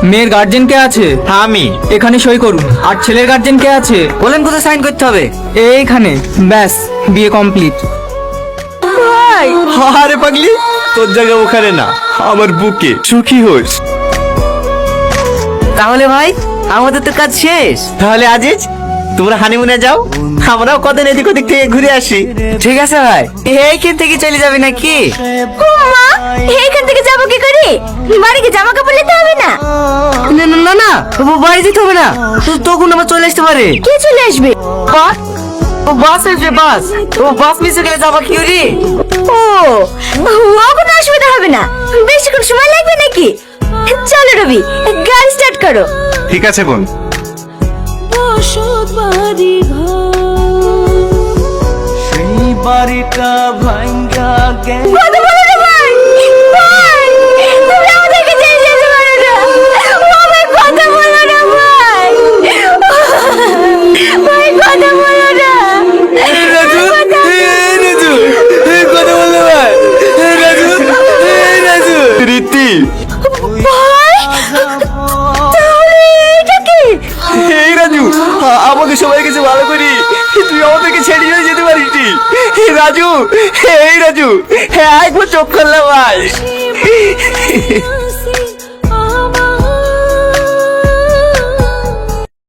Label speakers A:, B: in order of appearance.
A: মেয়ের গার্জেন কে আছে?
B: হ্যাঁ আমি।
A: এখানে সই করুন। আর ছেলের গার্জেন কে আছে?
B: বলেন কোথায় সাইন করতে হবে?
A: এইখানে। ব্যাস, বিয়ে কমপ্লিট।
C: ভাই
B: আরে পাগলি, তোর জায়গা ওখানে না, আমার বুকে। সুখী হোস।
D: তাহলে ভাই আমাদের তো কাজ শেষ।
B: তাহলে আজিজ তোমরা হানিমুনে যাও, আমরাও কদিন এদিক ওদিক থেকে ঘুরে আসি।
D: ঠিক আছে ভাই, এইখান থেকে চলে যাবে নাকি?
C: মা, এইখান থেকে যাবো কি করে? বাড়ি কি জামা কাপড় নিতে হবে না?
D: না না না না, বাড়ি যেতে হবে না, তখন আবার চলে আসতে পারে।
C: কে চলে আসবে?
D: বাস, বাস আসবে, বাস। বাস মিশে গেলে যাবা কি রে?
C: ও কোনো অসুবিধা হবে না। বেশিক্ষণ সময় লাগবে নাকি? চলো রবি, গাড়ি স্টার্ট করো।
B: ঠিক আছে বোন।
D: সেই বাড়িটা ভাঙ্গা গেল।
C: কথা বলো না ভাই। ভাই, তুমি আমাদেরকে ছেড়ে যেতে পারো না। ও ভাই, কথা বলো না ভাই। ভাই, কথা বলো না।
B: রাজু, রাজু, কথা বলতে ভাই। রাজু, রাজু, রীতি।
C: ভাই, তাহলে এটা কি?
B: এই রাজু, আমাকে সবাই কিছু ভালো করি, তুই আমাদেরকে ছেড়ে চলে যেতে পারিস নি। রাজু, এই রাজু, হ্যাঁ একবার চোখ করলে ভাই।